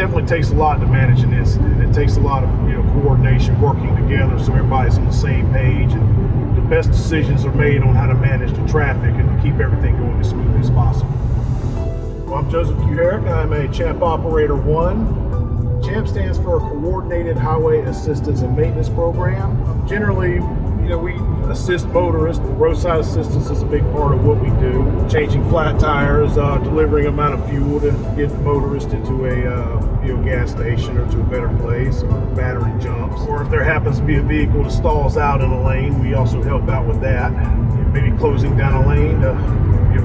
definitely takes a lot to manage an incident. It takes a lot of coordination, working together so everybody's on the same page, and the best decisions are made on how to manage the traffic and to keep everything going as smoothly as possible. Well, I'm Joseph Q. Herrick. I'm a CHAMP Operator 1. CHAMP stands for Coordinated Highway Assistance and Maintenance Program. Generally, we assist motorists. Roadside assistance is a big part of what we do. Changing flat tires, delivering amount of fuel to get the motorist into a gas station or to a better place, or battery jumps. Or if there happens to be a vehicle that stalls out in a lane, we also help out with that. Maybe closing down a lane to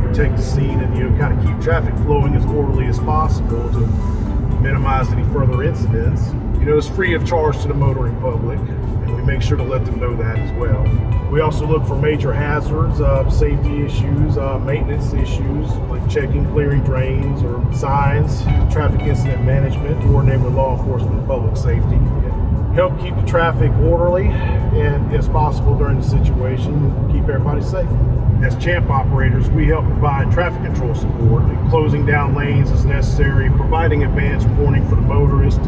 protect the scene and kind of keep traffic flowing as orderly as possible to minimize any further incidents. It's free of charge to the motoring public, and we make sure to let them know that as well. We also look for major hazards, safety issues, maintenance issues, like checking, clearing drains or signs, traffic incident management, coordinate with law enforcement and public safety. Help keep the traffic orderly and as possible during the situation, keep everybody safe. As CHAMP operators, we help provide traffic control support, like closing down lanes as necessary, providing advance warning for the motorist.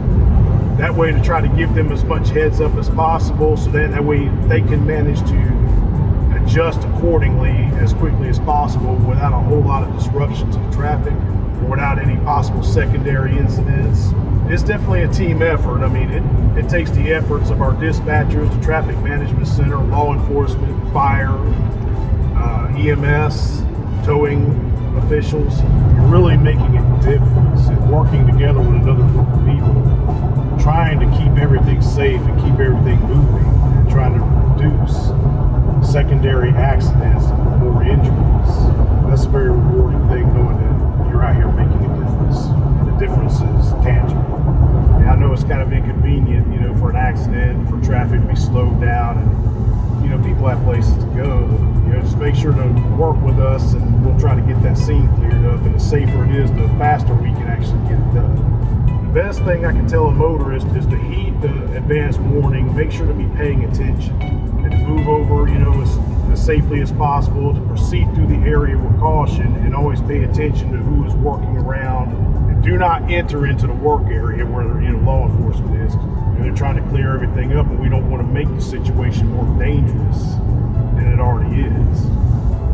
That way to try to give them as much heads up as possible so that way they can manage to adjust accordingly as quickly as possible without a whole lot of disruption to the traffic or without any possible secondary incidents. It's definitely a team effort. I mean, it takes the efforts of our dispatchers, the traffic management center, law enforcement, fire, EMS, towing officials. You're really making a difference and working together with another group of people, trying to keep everything safe and keep everything moving and trying to reduce secondary accidents and more injuries. That's a very rewarding thing, knowing that you're out here making a difference, and the difference is tangible. And I know it's kind of inconvenient, for an accident, for traffic to be slowed down, and people have places to go. Just make sure to work with us, and we'll try to get that scene cleared up. And the safer it is, the faster we can actually get it done. The best thing I can tell a motorist is to heed the advance warning, make sure to be paying attention, and to move over, as safely as possible, to proceed through the area with caution, and always pay attention to who is working around. And do not enter into the work area where law enforcement is. They're trying to clear everything up, and we don't want to make the situation more dangerous than it already is.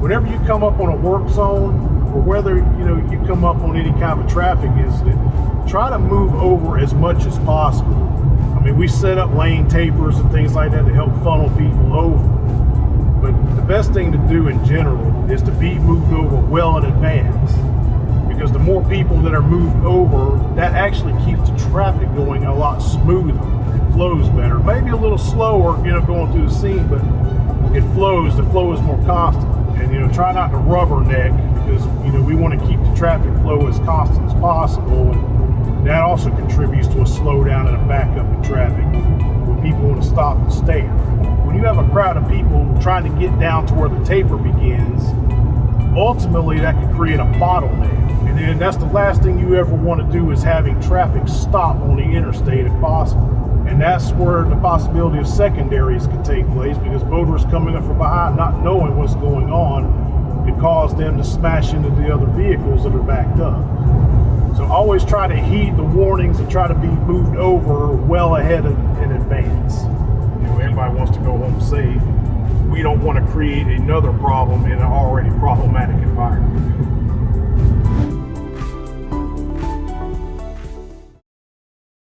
Whenever you come up on a work zone, or whether you come up on any kind of traffic incident, try to move over as much as possible. I mean, we set up lane tapers and things like that to help funnel people over. But the best thing to do in general is to be moved over well in advance. Because the more people that are moved over, that actually keeps the traffic going a lot smoother. It flows better. Maybe a little slower, going through the scene, but it flows. The flow is more constant. And, try not to rubberneck, because, we want to keep the traffic flow as constant as possible. And that also contributes to a slowdown and a backup in traffic when people want to stop and stare. When you have a crowd of people trying to get down to where the taper begins, ultimately that could create a bottleneck. And then that's the last thing you ever want to do, is having traffic stop on the interstate if possible. And that's where the possibility of secondaries can take place, because motorists coming up from behind, not knowing what's going on, could cause them to smash into the other vehicles that are backed up. So always try to heed the warnings and try to be moved over well ahead in advance. Everybody wants to go home safe. We don't want to create another problem in an already problematic environment.